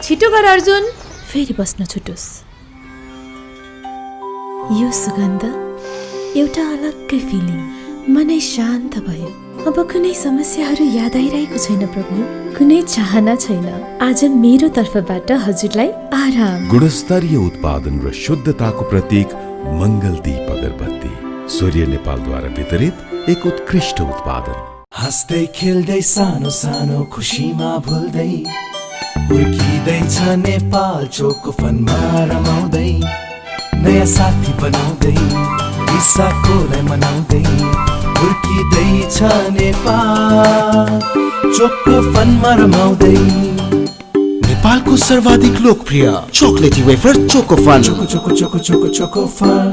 छिटो गर अर्जुन, फेरि बस्न छुटोस्। यो सुगन्ध एउटा अलग्गै फिलिङ, मनै शान्त भयो। अब कुनै समस्याहरू याद आइरहेको छैन प्रभु, कुनै चाहना छैन। आज मेरो तर्फबाट हजुरलाई आराम। गुणस्तरीय उत्पादन र शुद्धताको प्रतीक मङ्गलदीप अगरबत्ती, सूर्य नेपालद्वारा वितरित एक उत्कृष्ट उत्पादन। हाँस्दै खेल्दै सानो सानो खुसीमा भुल्दै हुर्किँदैछ नेपाल चोको फनमा रमाउँदै, नयाँ साथी बनाउँदै विशाखोलाई मनाउँदै हुर्किँदैछ नेपाल चोको फनमा रमाउँदै। नेपालको सर्वाधिक लोकप्रिय chocolatey wafer Chocofun. Choco choco choco choco Chocofun.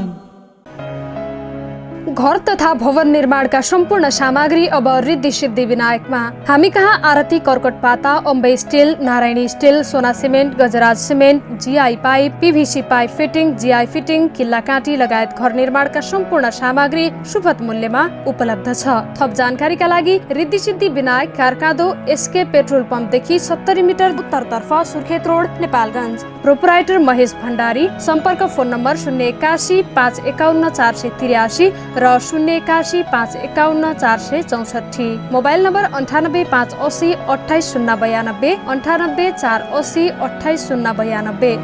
घर तथा भवन निर्माणका सम्पूर्ण सामग्री अब रिद्धि सिद्धि विनायकमा। हामी कहाँ आरती कर्कट पाता, Ambe steel, Narayani steel, Sona cement, Gajraj cement, GI pipe, PVC pipe fitting, GI fitting, किल्ला काँटी लगायत घर निर्माणका सम्पूर्ण सामग्री सुपथ मूल्यमा उपलब्ध छ। थप जानकारीका लागि Riddhi Siddhi Vinayak, कारकादो, SK petrol पम्पदेखि 70 metre उत्तरतर्फ, सुर्खेत रोड, नेपालगञ्ज। प्रोपराइटर महेश भण्डारी। सम्पर्क फोन नम्बर 081 551 483 र 081 551 464। Mobile number 98 580 28092, 98 480 28092।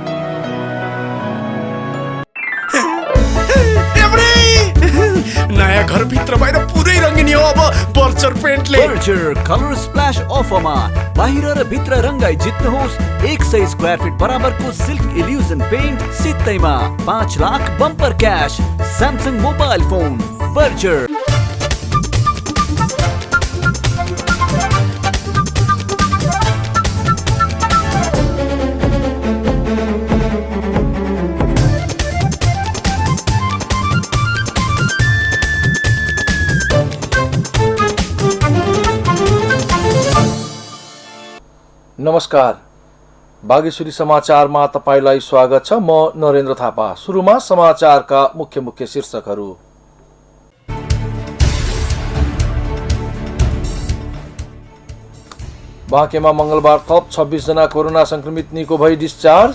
नयाँ घर भित्र बाहिर पुरै रङ्गिनी हो अब बर्चर पेन्टले। बर्चर कलर स्प्ल्याश अफरमा बाहिर र भित्र रङ्गाई जित्नुहोस् 100 स्क्वायर फिट बराबरको सिल्क इल्युजन पेन्ट सित्तैमा 5 lakh bumper cash. Samsung mobile phone voucher. नमस्कार, बागेश्वरी समाचारमा तपाईलाई स्वागत छ। म नरेन्द्र थापा। सुरुमा समाचारका मुख्य मुख्य शीर्षकहरू। बाँकेमा मंगलबार थप 26 जना कोरोना संक्रमित निको भई डिस्चार्ज।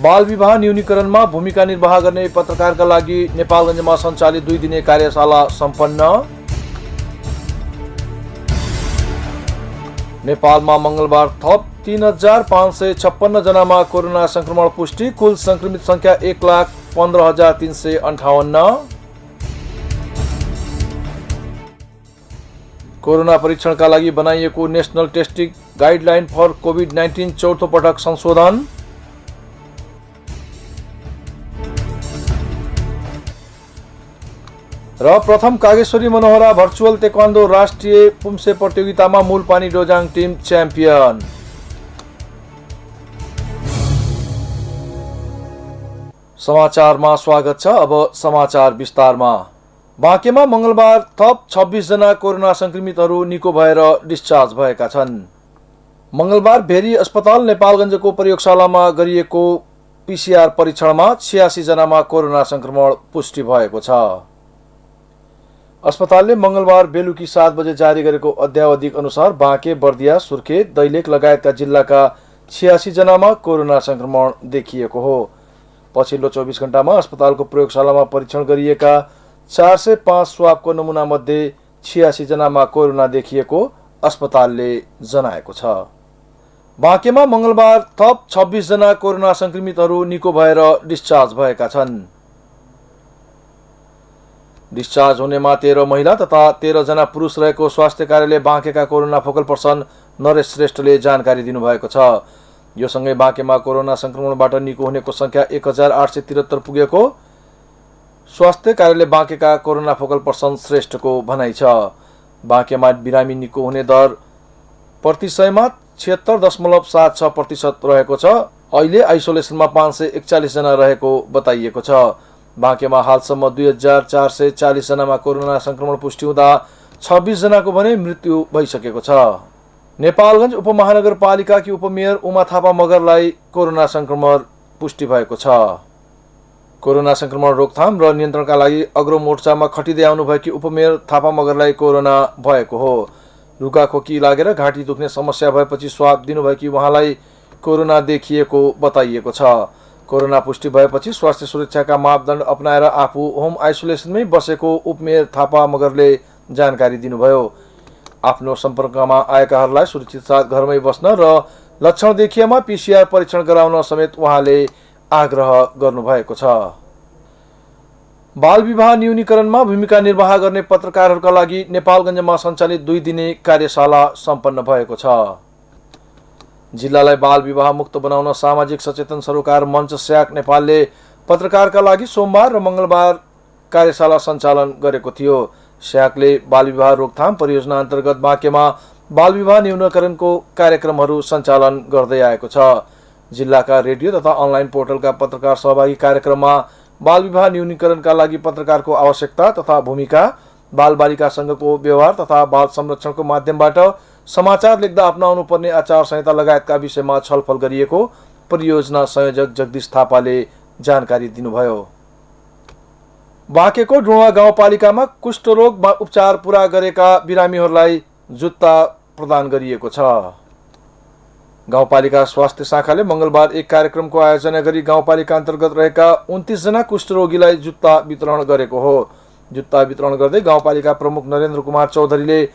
बाल विवाह न्यूनीकरणमा भूमिका निर्वाह गर्ने पत्रकारका लागि नेपालगञ्जमा सञ्चालित 2 दिने कार्यशाला सम्पन्न। नेपालमा मंगलबार थप 3556 जनामा कोरोना संक्रमण पुष्टि। कुल संक्रमित संख्या 1,15,358। कोरोना परीक्षणका लागि बनाइएको national testing guideline for covid चौथो पटक संशोधन। र प्रथम कागेश्वरी मनोहरा भर्चुअल तेक्वान्डो राष्ट्रिय पुम्से प्रतियोगितामा मूलपानी डोजाङ टिम च्याम्पियन। समाचारमा स्वागत छ। अब समाचार विस्तारमा। बाँकेमा मंगलबार थप 26 जना कोरोना संक्रमितहरू निको भएर डिस्चार्ज भएका छन्। मंगलबार भेरी अस्पताल नेपालगञ्जको प्रयोगशालामा गरिएको पीसीआर परीक्षणमा 86 जनामा कोरोना संक्रमण पुष्टि भएको छ। अस्पतालले मंगलबार बेलुकी 7 बजे जारी गरेको अद्यावधिक अनुसार बाँके, बर्दिया, सुर्खेत, दैलेख लगायतका जिल्लाका 86 जनामा कोरोना संक्रमण देखिएको हो। पछिल्लो 24 घण्टामा अस्पतालको प्रयोगशालामा परीक्षण गरिएका 405 स्वाबको नमुना मध्ये 86 जनामा कोरोना देखिएको अस्पतालले जनाएको छ। बाँकेमा मंगलबार थप 26 जना कोरोना संक्रमितहरू निको भएर डिस्चार्ज भएका छन्। डिस्चार्ज हुनेमा 13 महिला तथा 13 जना पुरुष रहेको स्वास्थ्य कार्यालय बाँकेका कोरोना फोकल पर्सन नरेश श्रेष्ठले जानकारी दिनुभएको छ। यो सँगै बाँकेमा कोरोना संक्रमणबाट निको हुनेको संख्या 1873 पुगेको स्वास्थ्य कार्यालय बाँकेका कोरोना फोकल पर्सन श्रेष्ठको भनाइ छ। बाँकेमा बिरामी निको हुने दर प्रति 100मा 76.76% रहेको छ। अहिले आइसोलेसनमा 541 जना रहेको बताइएको छ। बाँकेमा हालसम्म 2440 जनामा कोरोना संक्रमण पुष्टि हुँदा 26 जनाको भने मृत्यु भइसकेको छ। नेपालगञ्ज उपमहानगरपालिकाकी उपमेयर उमा थापा मगरलाई कोरोना संक्रमण पुष्टि भएको छ। कोरोना संक्रमण रोकथाम र नियन्त्रणका लागि अग्रो मोर्चामा खटिँदै आउनुभएकी उपमेयर थापा मगरलाई कोरोना भएको हो। रुगाखोकी लागेर घाँटी दुख्ने समस्या भएपछि स्वाब दिनुभएकी उहाँलाई कोरोना देखिएको बताइएको छ। कोरोना पुष्टि भएपछि स्वास्थ्य सुरक्षाका मापदण्ड अपनाएर आफू होम आइसोलेसनमै बसेको उपमेयर थापा मगरले जानकारी दिनुभयो। आफ्नो सम्पर्कमा आएकाहरूलाई सुरक्षित साथ घरमै बस्न र लक्षण देखिएमा PCR परीक्षण गराउन समेत उहाँले आग्रह गर्नुभएको छ। बाल विवाह न्यूनीकरणमा भूमिका निर्वाह गर्ने पत्रकारहरूका लागि नेपालगञ्जमा सञ्चालित 2 दिने कार्यशाला सम्पन्न भएको छ। जिल्लालाई बाल विवाह मुक्त बनाउन सामाजिक सचेतन सरोकार मञ्च स्याक नेपालले पत्रकारका लागि सोमबार र मंगलबार कार्यशाला सञ्चालन गरेको थियो। स्याकले बाल विवाह रोकथाम परियोजना अन्तर्गत बाँकेमा बाल विवाह न्यूनीकरणको कार्यक्रमहरू सञ्चालन गर्दै आएको छ। जिल्लाका रेडियो तथा अनलाइन पोर्टलका पत्रकार सहभागी कार्यक्रममा बाल विवाह न्यूनीकरणका लागि पत्रकारको आवश्यकता तथा भूमिका, बालबालिकासँगको व्यवहार तथा बाल संरक्षणको माध्यमबाट समाचार लेख्दा अपनाउनु पर्ने आचार संहिता लगायतका विषयमा छलफल गरिएको परियोजना संयोजक जगदीश थापाले जानकारी दिनुभयो। बाँकेको डुँडा गाउँपालिकामा कुष्ठरोग उपचार पूरा गरेका बिरामीहरूलाई जुत्ता प्रदान गरिएको छ। गाउँपालिका स्वास्थ्य शाखाले मंगलबार एक कार्यक्रमको आयोजना गरी गाउँपालिका अन्तर्गत रहेका 29 जना कुष्ठरोगीलाई जुत्ता वितरण गरेको हो। जुत्ता वितरण गर्दै गाउँपालिका प्रमुख नरेन्द्र कुमार चौधरीले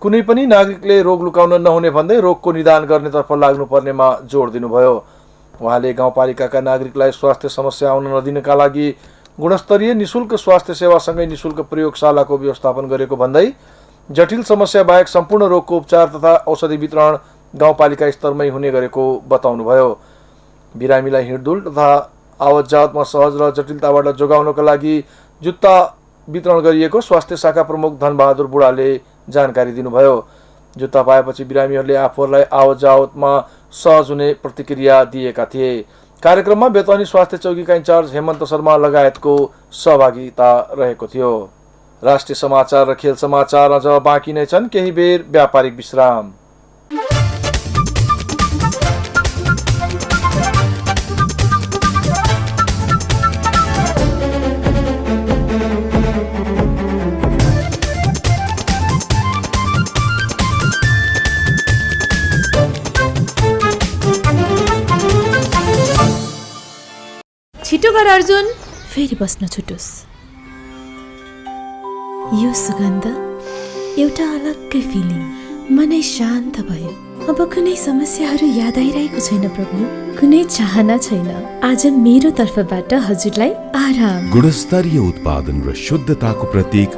कुनै पनि नागरिकले रोग लुकाउन नहुने भन्दै रोगको निदान गर्नेतर्फ लाग्नुपर्नेमा जोड दिनुभयो। उहाँले गाउँपालिकाका नागरिकलाई स्वास्थ्य समस्या आउन नदिनका लागि गुणस्तरीय निशुल्क स्वास्थ्य सेवासँगै निशुल्क प्रयोगशालाको व्यवस्थापन गरेको भन्दै जटिल समस्या बाहेक सम्पूर्ण रोगको उपचार तथा औषधि वितरण गाउँपालिका स्तरमै हुने गरेको बताउनुभयो। बिरामीलाई हिँडडुल तथा आवत जावतमा सहज र जटिलताबाट जोगाउनका लागि जुत्ता वितरण गरिएको स्वास्थ्य शाखा प्रमुख धनबहादुर बुढाले जानकारी दिनुभयो। जुत्ता पाएपछि बिरामीहरूले आफूहरूलाई आवत जावतमा सहज हुने प्रतिक्रिया दिएका थिए। कार्यक्रममा बेतनी स्वास्थ्य चौकीका इन्चार्ज हेमन्त शर्मा लगायतको सहभागिता रहेको थियो। राष्ट्रिय समाचार र खेल समाचार अझ बाँकी नै छन्, केही बेर व्यापारिक विश्राम। छिटो गर अर्जुन, फेरि बस्न छुटोस्। यो सुगन्ध एउटा अलग्गै फिलिङ, मनै शान्त भयो। अब कुनै समस्याहरू याद आइरहेको छैन प्रभु, कुनै चाहना छैन। आज मेरो तर्फबाट हजुरलाई आराम। गुणस्तरीय उत्पादन र शुद्धताको प्रतीक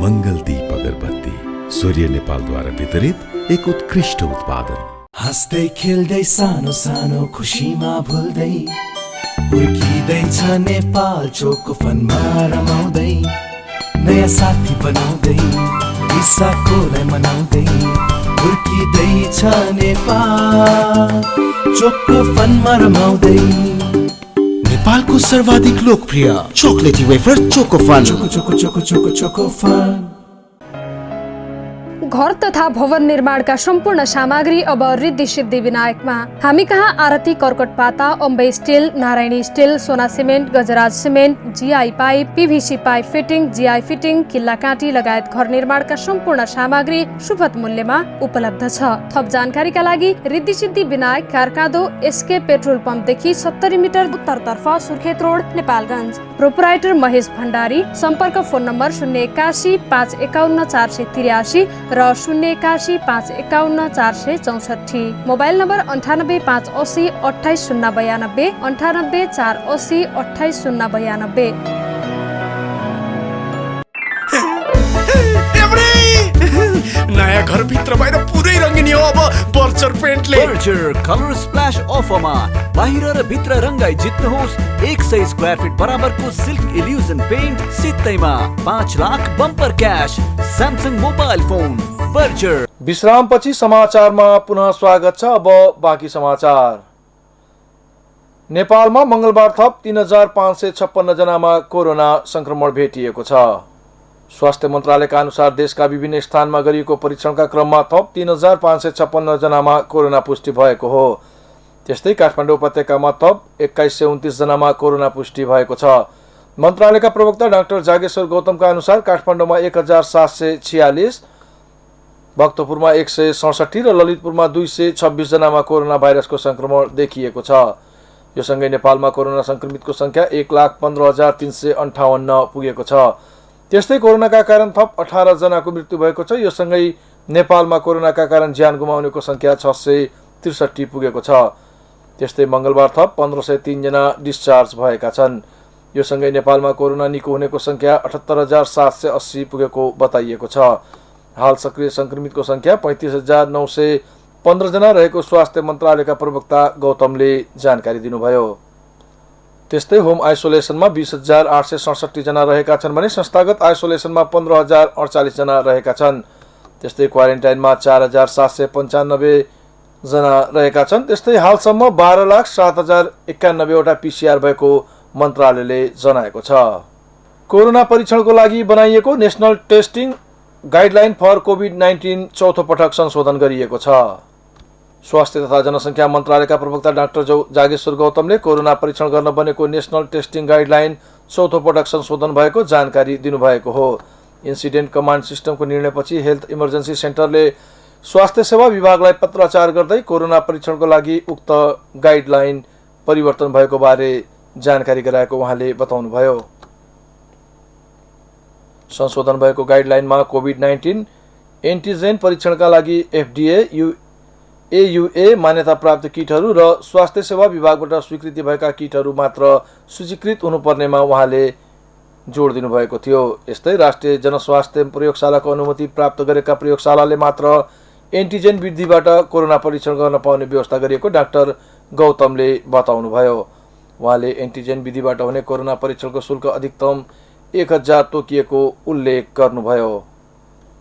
मंगलदीप अगरबत्ती, सूर्य नेपालद्वारा वितरित एक उत्कृष्ट उत्पादन। हाँस्दै खेल्दै सानो सानो खुसीमा भुल्दै हुर्किँदैछ नेपाल चोको फनमा रमाउँदै, नयाँ साथी बनाउँदै विशाखोलाई मनाउँदै हुर्किँदैछ नेपाल चोको फनमा रमाउँदै। नेपालको सर्वाधिक लोकप्रिय chocolatey wafer choco fun. Choco choco choco choco choco fun. घर तथा भवन निर्माणका सम्पूर्ण सामग्री अब रिद्धि सिद्धि विनायकमा। हामी कहाँ आरती कर्कट पाता, Ambe steel, Narayani steel, Sona cement, Gajraj cement, GI pipe, PVC pipe fitting, GI fitting, किल्ला काँटी लगायत घर निर्माणका सम्पूर्ण सामग्री सुपथ मूल्यमा उपलब्ध छ। थप जानकारीका लागि Riddhi Siddhi Vinayak, कारकादो, SK petrol पम्पदेखि 70 metre उत्तरतर्फ, सुर्खेत रोड, नेपालगञ्ज। प्रोपराइटर महेश भण्डारी। सम्पर्क फोन नम्बर 081 551 483 र 081 551 464। Mobile number 98 580 28 092, 98 480 28 092। नयाँ घर भित्र बाहिर पुरै रङ्गिनी हो अब बर्चर पेन्टले। बर्चर कलर स्प्ल्याश अफरमा बाहिर र भित्र रङ्गाई जित्नुहोस् 100 स्क्वायर फिट बराबरको सिल्क इल्युजन पेन्ट सित्तैमा 5 lakh bumper cash Samsung mobile phone. Voucher. विश्रामपछि समाचारमा पुनः स्वागत छ। अब बाँकी समाचार। नेपालमा मंगलबार थप 3556 जनामा कोरोना संक्रमण भेटिएको छ। स्वास्थ्य मन्त्रालयका अनुसार देशका विभिन्न स्थानमा गरिएको परीक्षणका क्रममा थप 3556 जनामा कोरोना पुष्टि भएको हो। त्यस्तै काठमाडौँ उपत्यकामा थप 2129 जनामा कोरोना पुष्टि भएको छ। मन्त्रालयका प्रवक्ता डाक्टर जागेश्वर गौतमका अनुसार काठमाडौँमा 1746, भक्तपुरमा 167 र ललितपुरमा 226 जनामा कोरोना भाइरसको संक्रमण देखिएको छ। यो सँगै नेपालमा कोरोना संक्रमितको संख्या 1,15,358 पुगेको छ। त्यस्तै कोरोनाका कारण थप 18 जनाको मृत्यु भएको छ। यो सँगै नेपालमा कोरोनाका कारण ज्यान गुमाउनेको संख्या 663 पुगेको छ। त्यस्तै मंगलबार थप 1503 जना डिस्चार्ज भएका छन्। यो सँगै नेपालमा कोरोना निको हुनेको संख्या 78,780 पुगेको बताइएको छ। हाल सक्रिय संक्रमितको संख्या 35,915 जना रहेको स्वास्थ्य मन्त्रालयका प्रवक्ता गौतमले जानकारी दिनुभयो। त्यस्तै होम आइसोलेसनमा 20,867 जना रहेका छन् भने संस्थागत आइसोलेसनमा 15,048 जना रहेका छन्। त्यस्तै क्वारेन्टाइनमा 4,795 जना रहेका छन्। त्यस्तै हालसम्म 12,07,091 वटा PCR भएको मन्त्रालयले जनाएको छ। कोरोना परीक्षणको लागि बनाइएको national testing guideline for covid चौथो पटक संशोधन गरिएको छ। स्वास्थ्य तथा जनसङ्ख्या मन्त्रालयका प्रवक्ता डाक्टर जागेश्वर गौतमले कोरोना परीक्षण गर्न बनेको नेशनल टेस्टिङ गाइडलाइन चौथो पटक संशोधन भएको जानकारी दिनुभएको हो। इन्सिडेन्ट कमान्ड सिस्टमको निर्णयपछि हेल्थ इमर्जेन्सी सेन्टरले स्वास्थ्य सेवा विभागलाई पत्राचार गर्दै कोरोना परीक्षणको लागि उक्त गाइडलाइन परिवर्तन भएको बारे जानकारी गराएको उहाँले बताउनुभयो। संशोधन भएको गाइडलाइनमा कोभिड-19 एन्टिजेन परीक्षणका लागि FDA AUA मान्यता प्राप्त किटहरू र स्वास्थ्य सेवा विभागबाट स्वीकृति भएका किटहरू मात्र सूचीकृत हुनुपर्नेमा उहाँले जोड दिनुभएको थियो। यस्तै राष्ट्रिय जनस्वास्थ्य प्रयोगशालाको अनुमति प्राप्त गरेका प्रयोगशालाले मात्र एन्टिजेन विधिबाट कोरोना परीक्षण गर्न पाउने व्यवस्था गरिएको डाक्टर गौतमले बताउनुभयो। उहाँले एन्टिजेन विधिबाट हुने कोरोना परीक्षणको शुल्क अधिकतम 1,000 तोकिएको उल्लेख गर्नुभयो।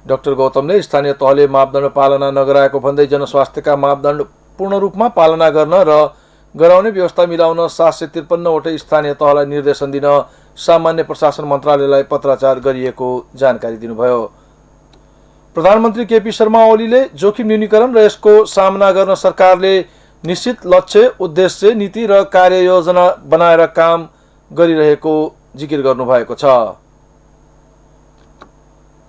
डाक्टर गौतमले स्थानीय तहले मापदण्ड पालना नगराएको भन्दै जनस्वास्थ्यका मापदण्ड पूर्ण रूपमा पालना गर्न र गराउने व्यवस्था मिलाउन 753 वटै स्थानीय तहलाई निर्देशन दिन सामान्य प्रशासन मन्त्रालयलाई पत्राचार गरिएको जानकारी दिनुभयो। प्रधानमन्त्री केपी शर्मा ओलीले जोखिम न्यूनीकरण र यसको सामना गर्न सरकारले निश्चित लक्ष्य, उद्देश्य, नीति र कार्ययोजना बनाएर काम गरिरहेको जिकिर गर्नुभएको छ।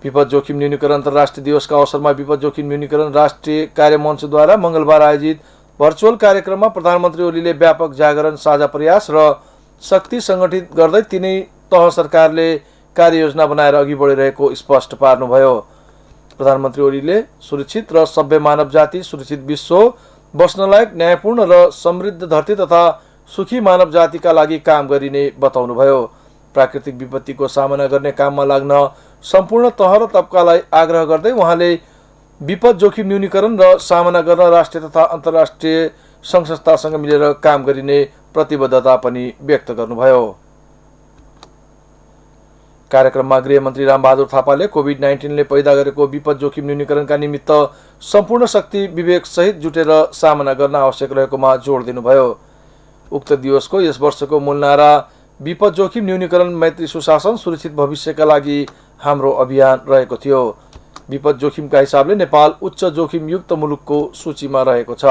विपद जोखिम न्यूनीकरण अन्तर्राष्ट्रिय दिवसका अवसरमा विपद जोखिम न्यूनीकरण राष्ट्रिय कार्यमञ्चद्वारा मंगलबार आयोजित भर्चुअल कार्यक्रममा प्रधानमन्त्री ओलीले व्यापक जागरण, साझा प्रयास र शक्ति संगठित गर्दै तिनै तह सरकारले कार्ययोजना बनाएर अघि बढिरहेको स्पष्ट पार्नुभयो। प्रधानमन्त्री ओलीले सुरक्षित र सभ्य मानव जाति, सुरक्षित विश्व, बस्नलायक, न्यायपूर्ण र समृद्ध धरती तथा सुखी मानव जातिका लागि काम गरिने बताउनुभयो। प्राकृतिक विपत्तिको सामना गर्ने काममा लाग्न सम्पूर्ण तह र तबकालाई आग्रह गर्दै उहाँले विपद जोखिम न्यूनीकरण र सामना गर्न राष्ट्रिय तथा अन्तर्राष्ट्रिय संघ संस्थासँग मिलेर काम गरिने प्रतिबद्धता पनि व्यक्त गर्नुभयो। कार्यक्रममा गृहमन्त्री रामबहादुर थापाले कोभिड-19ले पैदा गरेको विपद जोखिम न्यूनीकरणका निमित्त सम्पूर्ण शक्ति विवेक सहित जुटेर सामना गर्न आवश्यक रहेकोमा जोड दिनुभयो। उक्त दिवसको यस वर्षको मूल नारा विपद जोखिम न्यूनीकरण, मैत्री, सुशासन, सुरक्षित भविष्यका लागि हाम्रो अभियान रहेको थियो। विपद जोखिमका हिसाबले नेपाल उच्च जोखिम युक्त मुलुकको सूचीमा रहेको छ।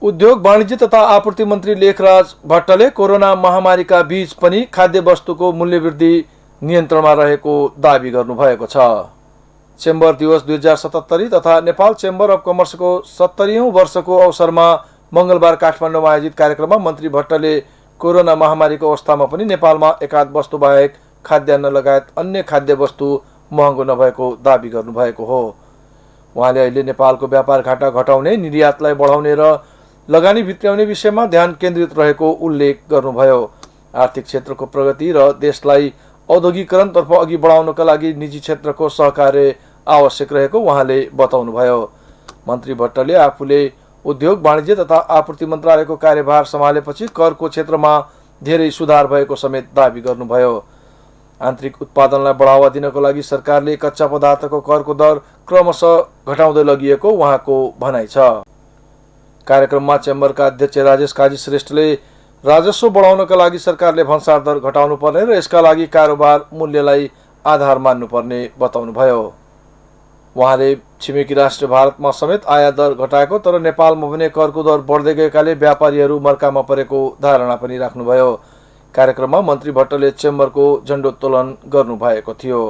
उद्योग, वाणिज्य तथा आपूर्ति मन्त्री लेखराज भट्टले कोरोना महामारीका बीच पनि खाद्य वस्तुको मूल्य वृद्धि नियन्त्रणमा रहेको दावी गर्नुभएको छ। चेम्बर दिवस 2077 तथा नेपाल चेम्बर अफ कमर्सको 70औं वर्षको अवसरमा मंगलबार काठमाडौँमा आयोजित कार्यक्रममा मन्त्री भट्टले कोरोना महामारीको अवस्थामा पनि नेपालमा एकाध वस्तु बाहेक खाद्यान्न लगायत अन्य खाद्य वस्तु महँगो नभएको दावी गर्नुभएको हो। उहाँले अहिले नेपालको व्यापार घाटा घटाउने, निर्यातलाई बढाउने र लगानी भित्र्याउने विषयमा ध्यान केन्द्रित रहेको उल्लेख गर्नुभयो। आर्थिक क्षेत्रको प्रगति र देशलाई औद्योगिकरणतर्फ अघि बढाउनका लागि निजी क्षेत्रको सहकार्य आवश्यक रहेको उहाँले बताउनुभयो। मन्त्री भट्टले आफूले उद्योग, वाणिज्य तथा आपूर्ति मन्त्रालयको कार्यभार सम्हालेपछि करको क्षेत्रमा धेरै सुधार भएको समेत दावी गर्नुभयो। आन्तरिक उत्पादनलाई बढावा दिनको लागि सरकारले कच्चा पदार्थको करको दर क्रमशः घटाउँदै लगिएको उहाँको भनाइ छ। कार्यक्रममा चेम्बरका अध्यक्ष राजेश काजी श्रेष्ठले राजस्व बढाउनका लागि सरकारले भन्सार दर घटाउनु पर्ने र यसका लागि कारोबार मूल्यलाई आधार मान्नुपर्ने बताउनुभयो। उहाँले छिमेकी राष्ट्र भारतमा समेत आयात दर घटाएको तर नेपालमा भने करको दर बढ्दै गएकाले व्यापारीहरू मर्कामा परेको धारणा पनि राख्नुभयो। कार्यक्रममा मन्त्री भट्टले चेम्बरको झण्डोत्तोलन गर्नुभएको थियो।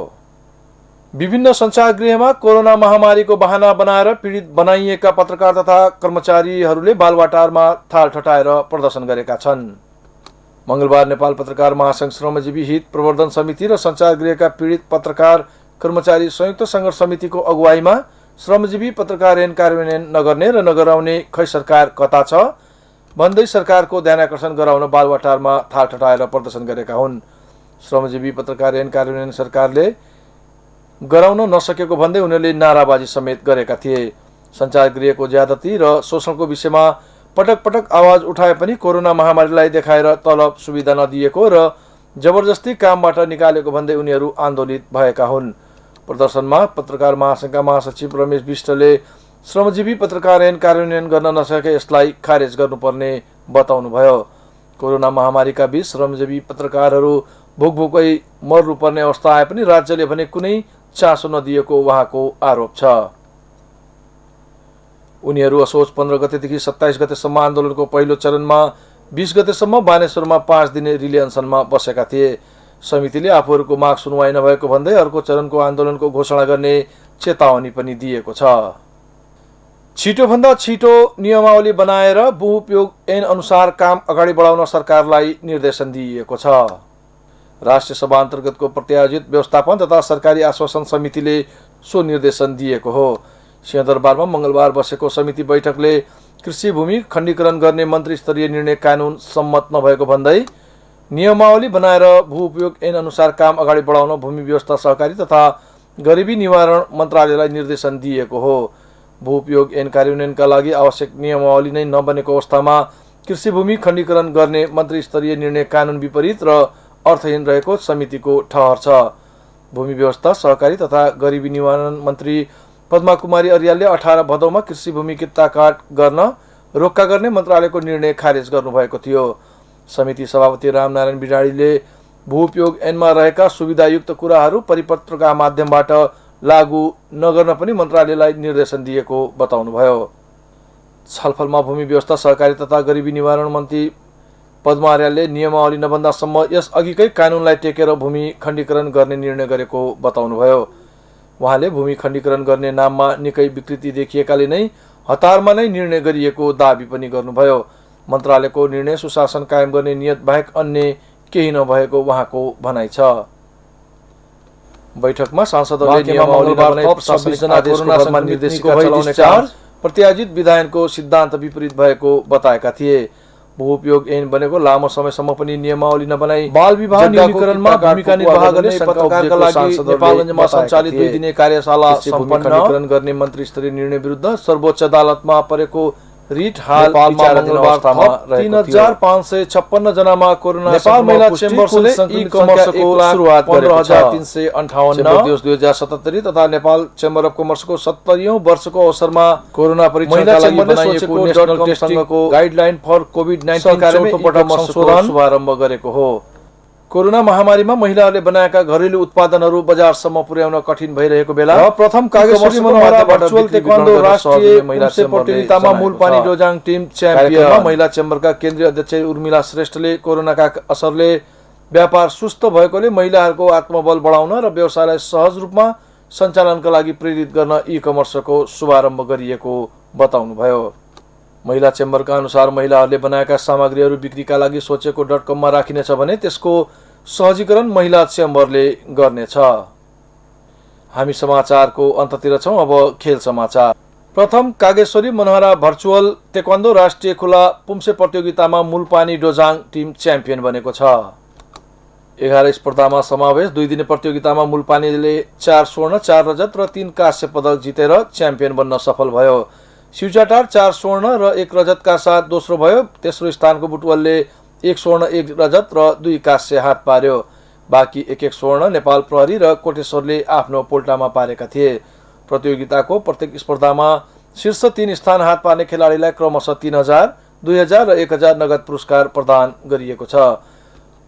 विभिन्न सञ्चारगृहमा कोरोना महामारीको बहाना बनाएर पीडित बनाइएका पत्रकार तथा कर्मचारीहरूले बालवाटारमा थाल ठटाएर प्रदर्शन गरेका छन्। मंगलबार नेपाल पत्रकार महासंघ श्रमजीवी हित प्रवर्धन समिति र सञ्चारगृहका पीडित पत्रकार कर्मचारी संयुक्त संघर्ष समितिको अगुवाईमा श्रमजीवी पत्रकार ऐन कार्यान्वयन नगर्ने र नगराउने खै सरकार कता छ भन्दै सरकारको ध्यानाकर्षण गराउन बालवाटारमा थाल ठटाएर प्रदर्शन गरेका हुन्। श्रमजीवी पत्रकार ऐन कार्यान्वयन सरकारले गराउन नसकेको भन्दै उनीहरूले नाराबाजी समेत गरेका थिए। सञ्चारगृहको ज्यादती र शोषणको विषयमा पटक पटक आवाज उठाए पनि कोरोना महामारीलाई देखाएर तलब सुविधा नदिएको र जबरजस्ती कामबाट निकालेको भन्दै उनीहरू आन्दोलित भएका हुन्। प्रदर्शनमा पत्रकार महासंघका महासचिव रमेश विष्टले श्रमजीवी पत्रकार ऐन कार्यान्वयन गर्न नसके यसलाई खारेज गर्नुपर्ने बताउनुभयो। कोरोना महामारीका बीच श्रमजीवी पत्रकारहरू भोकभोकै मर्नुपर्ने अवस्था आए पनि राज्यले भने कुनै चासो नदिएको उहाँको आरोप छ। उनीहरू असोज 15 गतेदेखि 27 गतेसम्म आन्दोलनको पहिलो चरणमा 20 गतेसम्म बानेश्वरमा 5 दिने रिले अनसनमा बसेका थिए। समितिले आफूहरूको माग सुनवाई नभएको भन्दै अर्को चरणको आन्दोलनको घोषणा गर्ने चेतावनी पनि दिएको छ। छिटोभन्दा छिटो नियमावली बनाएर बहुउपयोग ऐन अनुसार काम अगाडि बढाउन सरकारलाई निर्देशन दिइएको छ। राष्ट्रिय सभा अन्तर्गतको प्रत्यायोजित व्यवस्थापन तथा सरकारी आश्वासन समितिले सो निर्देशन दिएको हो। सिंहदरबारमा मंगलबार बसेको समिति बैठकले कृषि भूमि खण्डीकरण गर्ने मन्त्री स्तरीय निर्णय कानून सम्मत नभएको भन्दै नियमावली बनाएर भूउपयोग ऐन अनुसार काम अगाडि बढाउन भूमि व्यवस्था सहकारी तथा गरिबी निवारण मन्त्रालयलाई निर्देशन दिएको हो। भूउपयोग ऐन कार्यान्वयनका लागि आवश्यक नियमावली नै नबनेको अवस्थामा कृषि भूमि खण्डीकरण गर्ने मन्त्री स्तरीय निर्णय कानून विपरीत र अर्थहीन रहेको समितिको ठहर छ। भूमि व्यवस्था सहकारी तथा गरिबी निवारण मन्त्री पद्मा कुमारी अर्यालले 18 भदौमा कृषि भूमि किता काट गर्न रोक्का गर्ने मन्त्रालयको निर्णय खारेज गर्नुभएको थियो। समिति सभापति रामनारायण बिडाडीले भूउपयोग ऐनमा रहेका सुविधायुक्त कुराहरू परिपत्रका माध्यमबाट लागू नगर्न पनि मन्त्रालयलाई निर्देशन दिएको बताउनुभयो। छलफलमा भूमि व्यवस्था सहकारी तथा गरिबी निवारण मन्त्री पद्मा अर्यालले नियमावली नबन्दासम्म यस अघिकै कानूनलाई टेकेर भूमि खण्डीकरण गर्ने निर्णय गरेको बताउनुभयो। उहाँले भूमि खण्डीकरण गर्ने नाममा निकै विकृति देखिएकाले नै हतारमा नै निर्णय गरिएको दाबी पनि गर्नुभयो। मन्त्रालयको निर्णय सुशासन कायम गर्ने नियत बाहेक अन्य केही नभएको उहाँको भनाइ छ। बैठकमा सांसदहरूले नियमावली बनाई प्रशासनिक आदेशमा निर्देशिका चलाउने काम प्रत्याजित विधायनको सिद्धान्त विपरीत भएको बताएका थिए। भूउपयोग ऐन बनेको लामो समयसम्म पनि नियमावली नबनाई बाल विवाह न्यूनीकरणमा भूमिका निर्वाह गर्ने पत्रकारका लागि नेपालगञ्जमा सञ्चालित 2 दिने कार्यशाला सम्पन्न गर्ने मन्त्री स्तरीय निर्णय विरुद्ध सर्वोच्च अदालतमा परेको रिट हाल विचाराधीन अवस्थामा रहेको थियो। 3556 जनामा कोरोना नेपाल महिला चेम्बरले ई-कमर्सको सुरुवात गरेको छ। 4358 2077 तथा नेपाल चेम्बर अफ कमर्सको 70औं वर्षको अवसरमा कोरोना परीक्षणका लागि बनाइएको नेशनल टेस्टिङको गाइडलाइन फर कोभिड-19 कार्यक्रम संशोधन शुभारम्भ गरेको हो। कोरोना महामारीमा महिलाहरूले बनाएका घरेलु उत्पादनहरू बजारसम्म पुर्याउन कठिन भइरहेको बेला प्रथम कागेश्वरी मनोहरा भर्चुअल ताइक्वान्डो राष्ट्रिय महिला प्रतियोगितामा मूलपानी डोजाङ टिम च्याम्पियनमा महिला चेम्बरका केन्द्रीय अध्यक्ष उर्मिला श्रेष्ठले कोरोनाका असरले व्यापार सुस्त भएकोले महिलाहरूको आत्मबल बढाउन र व्यवसायलाई सहज रूपमा सञ्चालनका लागि प्रेरित गर्न ई-कमर्सको शुभारम्भ गरिएको बताउनुभयो। महिला चेम्बरका अनुसार महिलाहरूले बनाएका सामग्रीहरू बिक्रीका लागि सोचेको .com राखिनेछ भने त्यसको सहजीकरण महिला चेम्बरले गर्नेछ। हामी समाचारको अन्ततिर छौं। अब खेल समाचार। प्रथम कागेश्वरी मनोहरा भर्चुअल ताइक्वान्डो राष्ट्रिय खुला पुम्से प्रतियोगितामा मूलपानी डोजाङ टिम च्याम्पियन बनेको छ। 11 स्पर्धामा समावेश 2 दिने प्रतियोगितामा मूलपानीले 4 स्वर्ण 4 रजत र 3 कांस्य पदक जितेर च्याम्पियन बन्न सफल भयो। शिवचाटार 4 स्वर्ण र 1 रजतका साथ दोस्रो भयो। तेस्रो स्थानको बुटवलले 1 स्वर्ण 1 रजत र 2 कांस्य हात पार्यो। बाँकी 1-1 स्वर्ण नेपाल प्रहरी र कोटेश्वरले आफ्नो पोल्टामा पारेका थिए। प्रतियोगिताको प्रत्येक स्पर्धामा शीर्ष 3 स्थान हात पार्ने खेलाडीलाई क्रमशः 3000, 2000 र 1000 नगद पुरस्कार प्रदान गरिएको छ।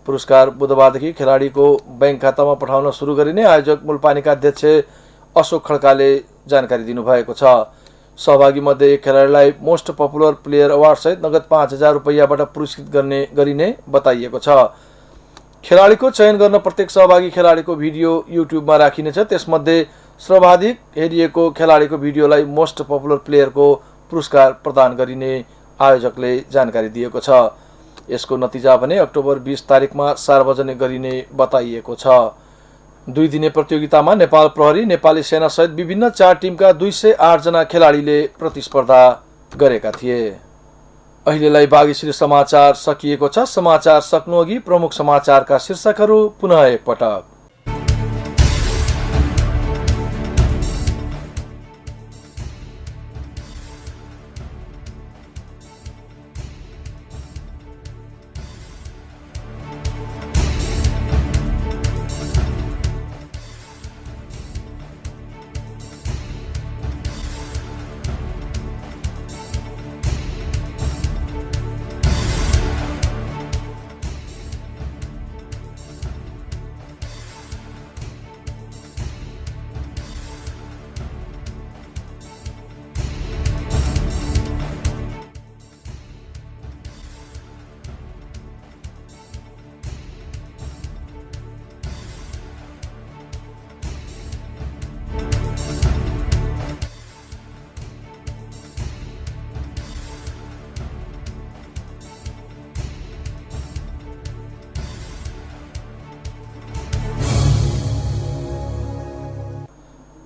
पुरस्कार बुधबारदेखि खेलाडीको बैंक खातामा पठाउन सुरु गरिने आयोजक मूलपानीका अध्यक्ष अशोक खड्काले जानकारी दिनुभएको छ। सहभागी मध्ये एक खेलाडीलाई मोस्ट पपुलर प्लेयर अवार्ड सहित नगद 5000 रुपैयाँबाट पुरस्कृत गरिने बताइएको छ। खेलाडीको चयन गर्न प्रत्येक सहभागी खेलाडीको भिडियो युट्युबमा राखिनेछ। त्यसमध्ये सर्वाधिक हेरिएको खेलाडीको भिडियोलाई मोस्ट पपुलर प्लेयरको पुरस्कार प्रदान गरिने आयोजकले जानकारी दिएको छ। यसको नतिजा भने अक्टोबर 20 तारिकमा सार्वजनिक गरिने बताइएको छ। 2 दिने प्रतियोगितामा नेपाल प्रहरी, नेपाली सेना सहित विभिन्न 4 टिमका 208 जना खेलाडीले प्रतिस्पर्धा गरेका थिए। अहिलेलाई बागेश्वरी समाचार सकिएको छ। समाचार सक्नुअघि प्रमुख समाचारका शीर्षकहरू पुनः एकपटक।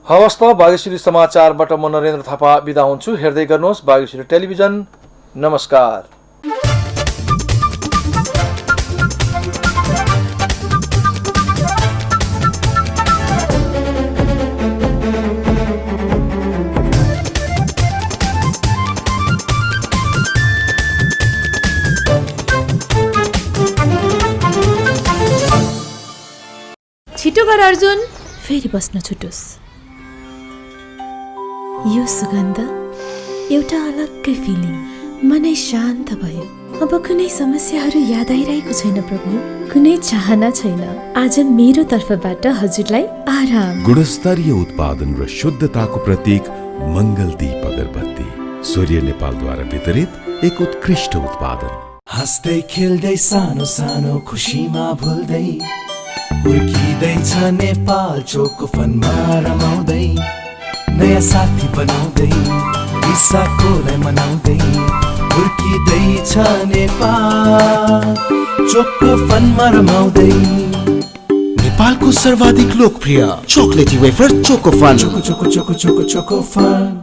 हवस् त बागेश्वरी समाचारबाट म नरेन्द्र थापा बिदा हुन्छु। हेर्दै गर्नुहोस् बागेश्वरी टेलिभिजन। नमस्कार। छिटो गर अर्जुन, फेरि बस्न छुटोस्। यो सुगन्ध एउटा अलग्गै फिलिङ, मनै शान्त भयो। अब कुनै समस्याहरू याद आइरहेको छैन प्रभु, कुनै चाहना छैन। आज मेरो तर्फबाट हजुरलाई आराम। गुणस्तरीय उत्पादन र शुद्धताको प्रतीक मंगलदीप अगरबत्ती, सूर्य नेपालद्वारा वितरित एक उत्कृष्ट उत्पादन। हाँस्दै खेल्दै सानो सानो खुसीमा भुल्दै हुर्किँदैछ नेपाल चोको फनमा रमाउँदै, नयाँ साथी बनाउँदै रिसाकोलाई मनाउँदै हुर्किँदैछ नेपाल चोको फनमा रमाउँदै। नेपालको सर्वाधिक लोकप्रिय chocolatey wafer Chocofun. Choco choco choco choco Chocofun.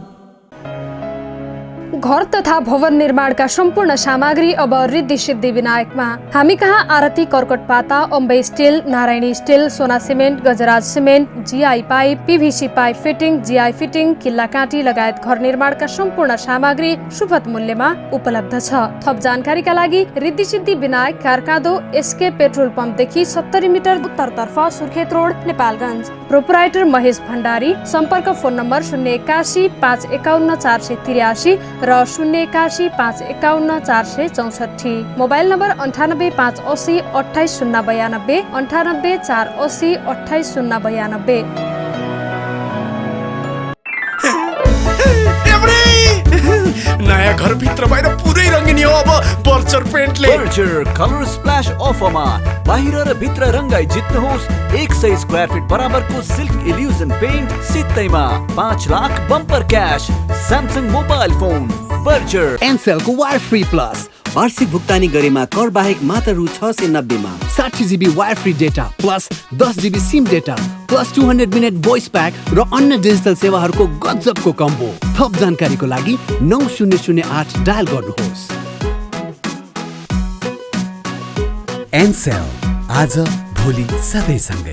घर तथा भवन निर्माणका सम्पूर्ण सामग्री अब रिद्धि सिद्धि विनायकमा। हामी कहाँ आरती कर्कट पाता, Ambe steel, Narayani steel, Sona cement, Gajraj cement, GI pipe, PVC pipe fitting, GI fitting, किल्ला काँटी लगायत घर निर्माणका सम्पूर्ण सामग्री सुपथ मूल्यमा उपलब्ध छ। थप जानकारीका लागि Riddhi Siddhi Vinayak, कारकादो, SK petrol पम्पदेखि 70 metre उत्तरतर्फ, सुर्खेत रोड, नेपालगञ्ज। प्रोपराइटर महेश भण्डारी। सम्पर्क फोन नम्बर 081 551 483 र 081 551 464। Mobile number 98 580 28 092, 98 480 28 092। नयाँ घर भित्र बाहिर पुरै रङ्गिनी हो अब बर्चर पेन्टले। बर्चर कलर स्प्ल्याश अफरमा बाहिर र भित्र रङ्गाई जित्नुहोस्। 100 स्क्वायर फिट बराबरको सिल्क इल्युजन पेन्ट सित्तैमा 5 lakh bumper cash. Samsung mobile phone voucher. एनसेलको वायर फ्री प्लस वार्षिक भुक्तानी गरेमा कर बाहेक मात्र रु 690 मा 60 GB wire free data plus 10 GB SIM data plus 200 minute voice pack र अन्य डिजिटल सेवाहरूको गजबको कम्बो। थप जानकारीको लागि 9008 डायल गर्नुहोस्। एनसेल, आज भोलि सधैँ सँगै।